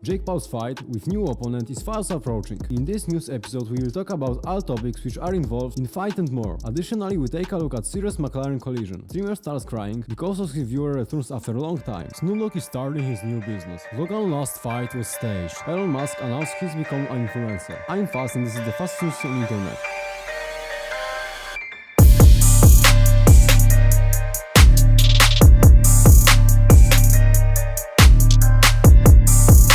Jake Paul's fight with new opponent is fast approaching. In this news episode we will talk about all topics which are involved in fight and more. Additionally, we take a look at serious McLaren collision. Streamer starts crying because of his viewer returns after a long time. Snoop Dogg is starting his new business. Logan's last fight was staged. Elon Musk announced he's become an influencer. I'm Fast and this is the fast news on internet.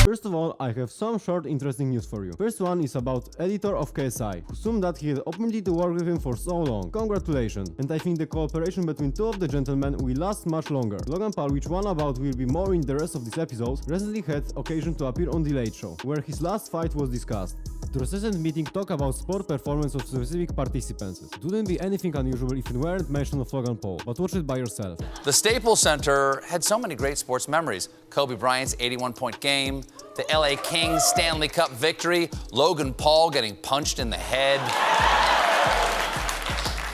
First of all, I have some short interesting news for you. First one is about editor of KSI, who assumed that he had opportunity to work with him for so long. Congratulations! And I think the cooperation between two of the gentlemen will last much longer. Logan Poul, which one about will be more in the rest of this episode, recently had occasion to appear on The Late Show, where his last fight was discussed. The recent meeting talked about sport performance of specific participants. It wouldn't be anything unusual if it weren't mention of Logan Poul, but watch it by yourself. The Staples Center had so many great sports memories. Kobe Bryant's 81-point game, the LA Kings Stanley Cup victory, Logan Paul getting punched in the head.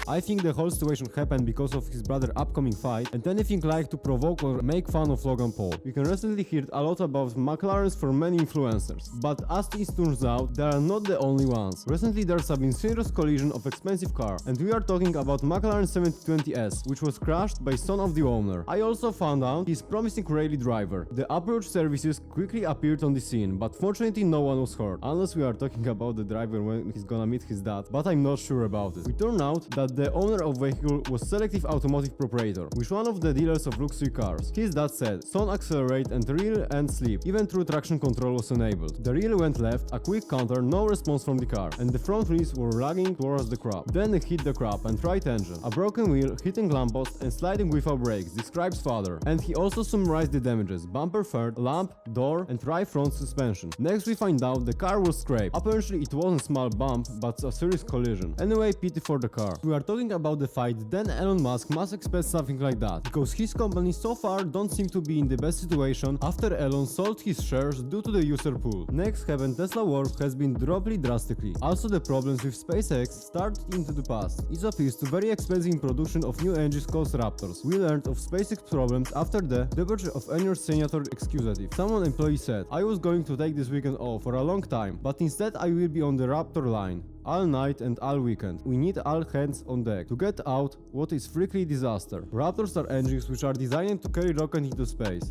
I think the whole situation happened because of his brother's upcoming fight and anything like to provoke or make fun of Logan Paul. We can recently hear a lot about McLarens from many influencers, but as it turns out, they are not the only ones. Recently there's been serious collision of expensive car, and we are talking about McLaren 720S, which was crashed by son of the owner. I also found out he's promising rally driver. The approach services quickly appeared on the scene, but fortunately no one was hurt, unless we are talking about the driver when he's gonna meet his dad, but I'm not sure about it. It turned out that the owner of vehicle was Selective Automotive Proprietor, which one of the dealers of luxury cars. His dad said, "Son accelerate and reel and sleep, even through traction control was enabled. The reel went left, a quick counter, no response from the car, and the front wheels were lagging towards the crop. Then it hit the crop and right engine. A broken wheel, hitting lamppost and sliding without brakes," describes father. And he also summarized the damages: bumper third, lamp, door and right front suspension. Next we find out the car was scraped. Apparently it wasn't a small bump, but a serious collision. Anyway, pity for the car. We are talking about the fight, then Elon Musk must expect something like that, because his company so far don't seem to be in the best situation after Elon sold his shares due to the user pool. Next happened Tesla work has been dropped drastically. Also the problems with Spacex start into the past. It appears to very expensive in production of new engines called Raptors. We learned of Spacex problems after the departure of annual senator executive. Someone employee said, "I was going to take this weekend off for a long time, but instead I will be on the Raptor line all night and all weekend. We need all hands on deck to get out what is freaky disaster." Raptors are engines which are designed to carry rocket into space.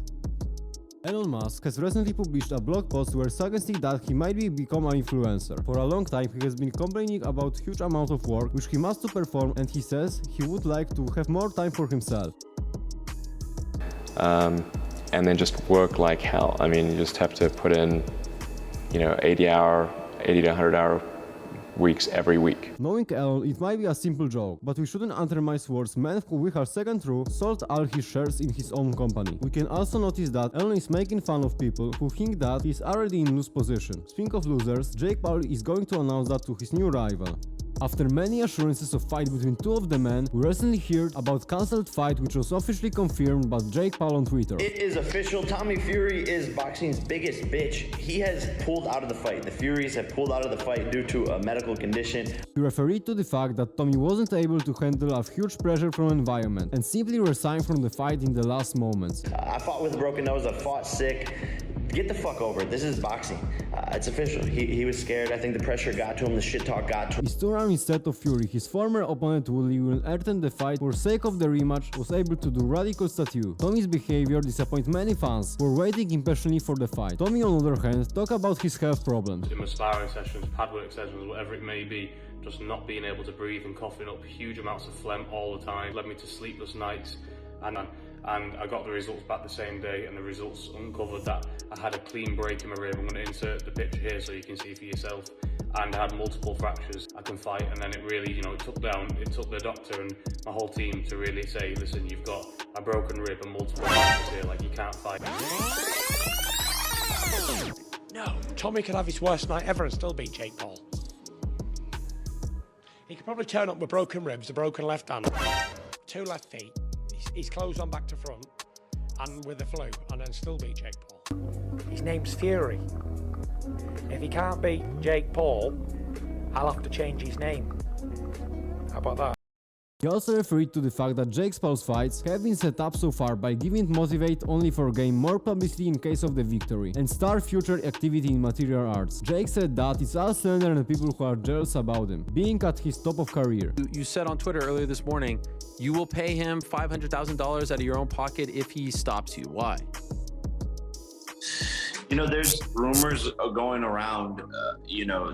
Elon Musk has recently published a blog post where suggesting that he might become an influencer. For a long time he has been complaining about huge amount of work which he must to perform, and he says he would like to have more time for himself. And then just work like hell. I mean, you just have to put in, 80 to 100 hour weeks every week. Knowing Elon, it might be a simple joke, but we shouldn't undermine words. Man who we are second through sold all his shares in his own company. We can also notice that Elon is making fun of people who think that he's already in lose position. Speaking of losers, Jake Poul is going to announce that to his new rival. After many assurances of fight between two of the men, we recently heard about cancelled fight which was officially confirmed by Jake Poul on Twitter. It is official. Tommy Fury is boxing's biggest bitch. He has pulled out of the fight. The Furies have pulled out of the fight due to a medical condition. He referred to the fact that Tommy wasn't able to handle a huge pressure from environment and simply resigned from the fight in the last moments. I fought with a broken nose. I fought sick. Get the fuck over it. This is boxing. It's official. He was scared. I think the pressure got to him. The shit talk got to him. His two-round instead of Fury, his former opponent Woolley, will earn the fight for sake of the rematch, was able to do radical statue. Tommy's behavior disappointed many fans who were waiting impatiently for the fight. Tommy, on the other hand, talked about his health problems. In my sparring sessions, pad work sessions, whatever it may be, just not being able to breathe and coughing up huge amounts of phlegm all the time led me to sleepless nights, and I got the results back the same day, and the results uncovered that I had a clean break in my rib. I'm going to insert the picture here so you can see for yourself, and I had multiple fractures. I can fight, and then it really, it took the doctor and my whole team to really say, "Listen, you've got a broken rib and multiple fractures here, like you can't fight." No, Tommy could have his worst night ever and still beat Jake Poul. He could probably turn up with broken ribs, a broken left hand, 2 left feet, his clothes on back to front, and with the flu, and then still beat Jake Poul. His name's Fury. If he can't beat Jake Paul, I'll have to change his name. How about that? He also referred to the fact that Jake Paul's fights have been set up so far by giving motivate only for gain more publicity in case of the victory and start future activity in martial arts. Jake said that it's all slander and people who are jealous about him, being at his top of career. You said on Twitter earlier this morning, you will pay him $500,000 out of your own pocket if he stops you. Why? You know, there's rumors going around,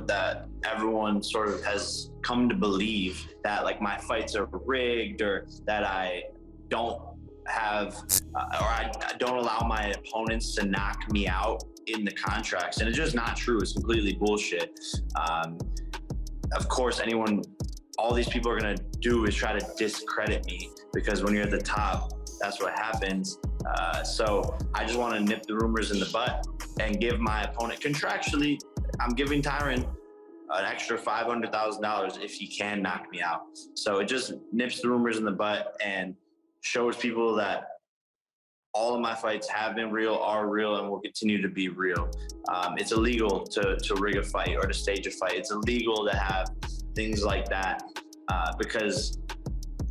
that everyone sort of has come to believe that like my fights are rigged or that I don't have, or I don't allow my opponents to knock me out in the contracts. And it's just not true. It's completely bullshit. Of course, all these people are going to do is try to discredit me because when you're at the top, that's what happens. So I just want to nip the rumors in the butt and give my opponent contractually, I'm giving Tyron an extra $500,000 if he can knock me out. So it just nips the rumors in the butt and shows people that all of my fights have been real, are real, and will continue to be real. It's illegal to rig a fight or to stage a fight. It's illegal to have things like that because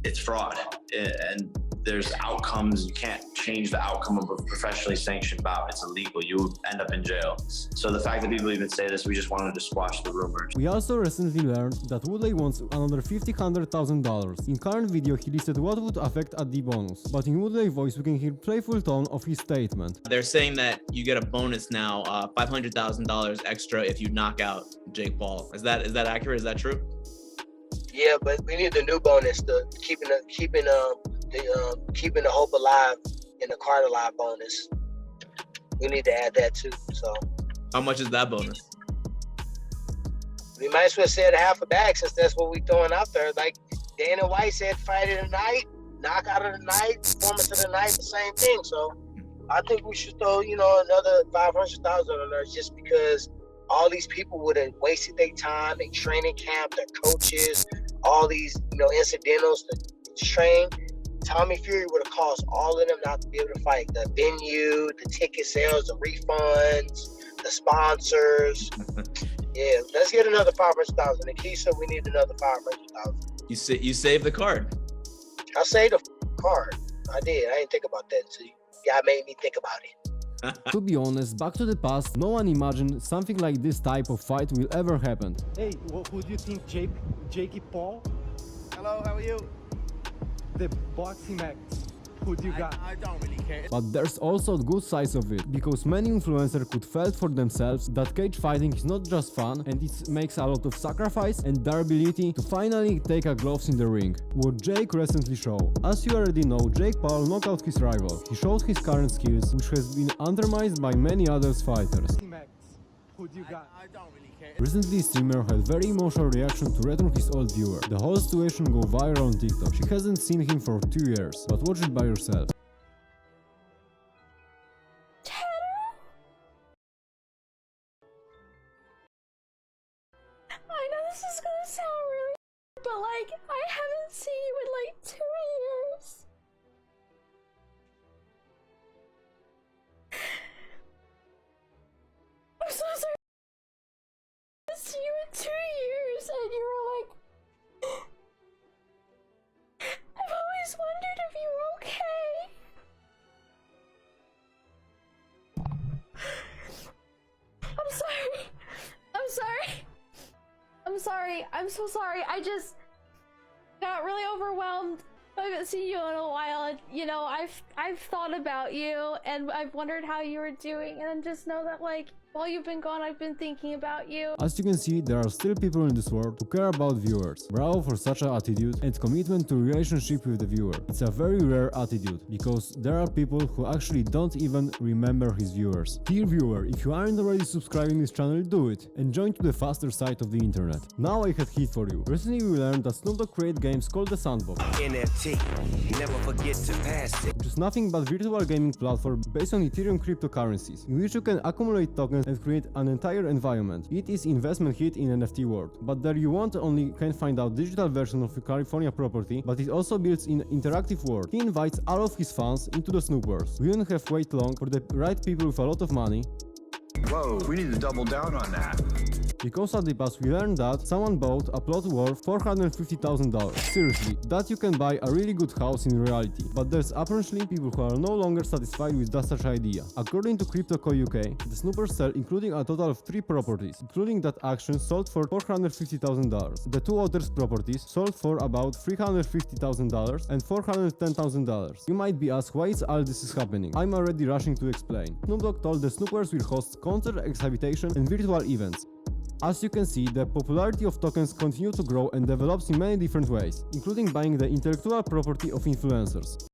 it's fraud and there's outcomes. You can't change the outcome of a professionally sanctioned bout. It's illegal. You end up in jail. So the fact that people even say this, we just wanted to squash the rumors. We also recently learned that Woodley wants another $100,000. In current video, he listed what would affect at the bonus, but in Woodley's voice, we can hear playful tone of his statement. They're saying that you get a bonus now, $500,000 extra if you knock out Jake Paul. Is that accurate? Is that true? Yeah, but we need the new bonus, the keeping the hope alive and the card alive bonus. We need to add that too. So, how much is that bonus? We might as well say it half a bag since that's what we throwing out there. Like Dana White said, fight of the night, knockout of the night, performance of the night, the same thing. So, I think we should throw another $500,000 on there just because all these people would have wasted their time, their training camp, their coaches, all these incidentals to train. Tommy Fury would have cost all of them not to be able to fight. The venue, the ticket sales, the refunds, the sponsors. Yeah, let's get another $500,000. And Keisha, we need another $500,000. You saved the card. I saved the card. I did. I didn't think about that. So y'all made me think about it. To be honest, back to the past, no one imagined something like this type of fight will ever happen. Hey, who do you think, Jake Poul? Hello, how are you? The boxing match. Who do you got? I don't really care. But there's also a good side of it, because many influencers could felt for themselves that cage fighting is not just fun and it makes a lot of sacrifice and their ability to finally take a gloves in the ring. What Jake recently showed. As you already know, Jake Paul knocked out his rival. He showed his current skills, which has been undermined by many other fighters. Who do you got? I don't really care. Recently, streamer had very emotional reaction to return his old viewer. The whole situation go viral on TikTok. She hasn't seen him for 2 years, but watch it by yourself. I know this is gonna sound really, but like, I haven't seen you in like 2 years. I'm so sorry. I haven't seen you in 2 years, and you were like, I've always wondered if you were okay. I'm sorry. I'm sorry. I'm sorry. I'm so sorry. I just got really overwhelmed. I haven't seen you in a while, and I've thought about you, and I've wondered how you were doing, and just know that like while you've been gone, I've been thinking about you. As you can see, there are still people in this world who care about viewers. Bravo for such an attitude and commitment to relationship with the viewer. It's a very rare attitude, because there are people who actually don't even remember his viewers. Dear viewer, if you aren't already subscribing this channel, do it and join to the faster side of the internet. Now I have heat for you. Recently we learned that Snoop Dogg created games called the Sandbox. NFT, never forget to pass it. Which is nothing but virtual gaming platform based on Ethereum cryptocurrencies, in which you can accumulate tokens and create an entire environment. It is investment hit in NFT world, but there you won't only can find out digital version of your California property, but it also builds in interactive world. He invites all of his fans into the Snoopverse. We won't have to wait long for the right people with a lot of money. Whoa, we need to double down on that. Because at the pass we learned that someone bought a plot worth $450,000. Seriously, that you can buy a really good house in reality, but there's apparently people who are no longer satisfied with that such idea. According to Crypto.co UK, the snoopers sell including a total of 3 properties, including that action sold for $450,000. The 2 others properties sold for about $350,000 and $410,000. You might be asked why all this is happening. I'm already rushing to explain. Snoop Dogg told the snoopers will host concert, exhibition and virtual events. As you can see, the popularity of tokens continue to grow and develops in many different ways, including buying the intellectual property of influencers.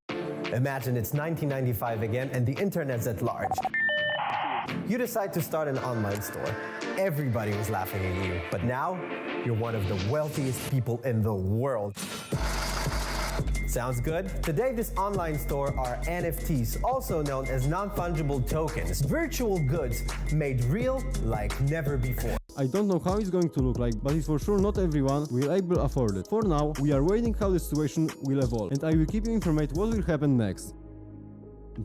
Imagine it's 1995 again and the internet's at large. You decide to start an online store. Everybody was laughing at you, but now you're one of the wealthiest people in the world. Sounds good? Today, this online store are NFTs, also known as non-fungible tokens, virtual goods made real like never before. I don't know how it's going to look like, but it's for sure not everyone will able afford it. For now, we are waiting how the situation will evolve, and I will keep you informed what will happen next.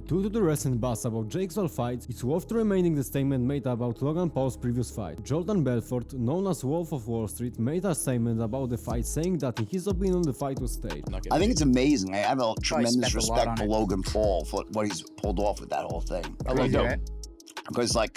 Due to the recent buzz about Jake Paul fights, it's worth reminding the statement made about Logan Paul's previous fight. Jordan Belford, known as Wolf of Wall Street, made a statement about the fight, saying that in his opinion the fight was staged. I think it's amazing. I have a tremendous respect for Logan Paul for what he's pulled off with that whole thing. I really do. Because like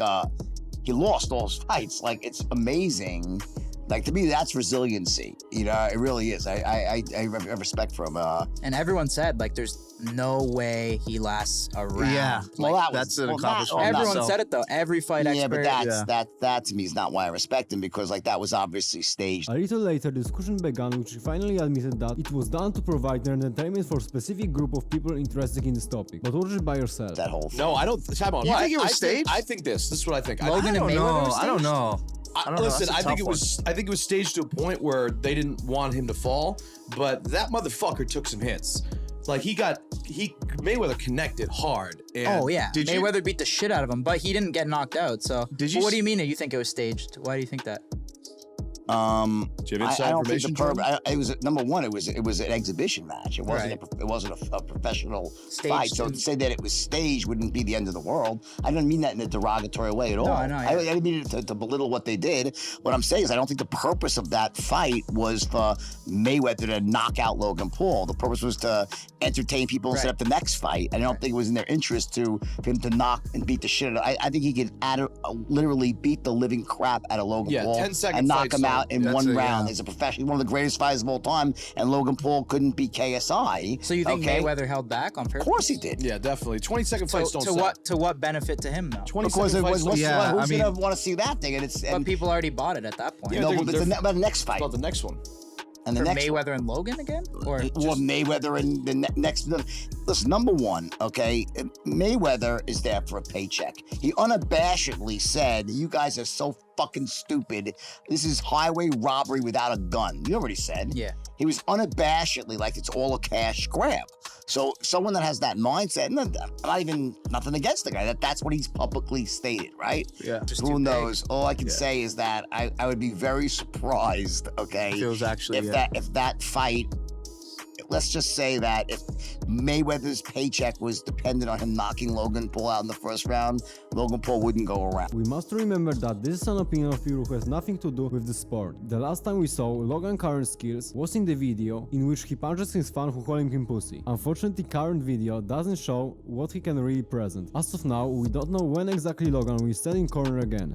he lost all his fights. Like it's amazing. Like to me, that's resiliency. You know, it really is. I have respect for him. And everyone said like, there's no way he lasts a round. Yeah, like, well, that's an accomplishment. Everyone said it though. Every fight expert. Yeah, but that to me is not why I respect him, because like that was obviously staged. A little later, discussion began, which he finally admitted that it was done to provide entertainment for a specific group of people interested in this topic. But watch it by yourself. That whole thing. No, I don't. Time out. You think it was staged? I think this. This is what I think. Logan and Mayweather. I don't know. Listen, I think it was. I think it was staged to a point where they didn't want him to fall, but that motherfucker took some hits. Like Mayweather connected hard. And oh yeah, Mayweather beat the shit out of him, but he didn't get knocked out. So what do you mean that you think it was staged? Why do you think that? I don't think it was number one. It was an exhibition match. It wasn't. It wasn't a professional fight. So to say that it was staged wouldn't be the end of the world. I don't mean that in a derogatory way at all. I didn't mean it to belittle what they did. What I'm saying is I don't think the purpose of that fight was for Mayweather to knock out Logan Paul. The purpose was to entertain people and set up the next fight. And I don't think it was in their interest for him to knock and beat the shit out of. I think he could literally beat the living crap out of Logan Paul 10-second and knock him out in one round. Yeah. He's a professional, one of the greatest fighters of all time, and Logan Paul couldn't beat KSI. So you think Mayweather held back on purpose? Of course he did. Yeah, definitely. 20-second fights don't sell. To what benefit to him though? 20-second fights don't sell. Who's gonna want to see that thing? But people already bought it at that point. No, but it's about the next fight. About the next one. And the for next Mayweather and Logan again? Or Mayweather and the next. Listen, number one, okay, Mayweather is there for a paycheck. He unabashedly said, "You guys are so fucking stupid. This is highway robbery without a gun." You already said. Yeah. He was unabashedly like it's all a cash grab. So someone that has that mindset, nothing against the guy. That's what he's publicly stated, right? Yeah. Who knows? All I can say is that I would be very surprised, okay, if that fight, let's just say that if Mayweather's paycheck was dependent on him knocking Logan Paul out in the first round, Logan Paul wouldn't go around. We must remember that this is an opinion of people who has nothing to do with the sport. The last time we saw Logan's current skills was in the video in which he punches his fan who calling him pussy. Unfortunately, current video doesn't show what he can really present. As of now, we don't know when exactly Logan will stand in corner again.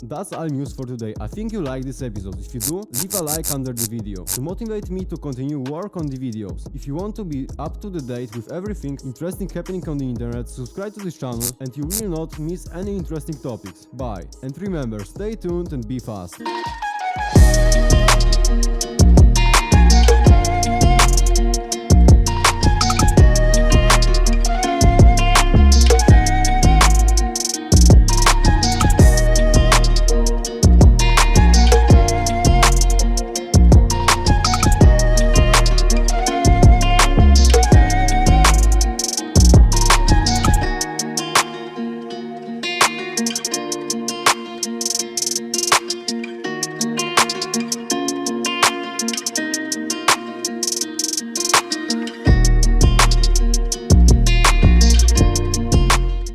That's all news for today. I think you like this episode. If you do, leave a like under the video to motivate me to continue work on the videos. If you want to be up to the date with everything interesting happening on the internet, subscribe to this channel and you will not miss any interesting topics. Bye, and remember, stay tuned and be fast.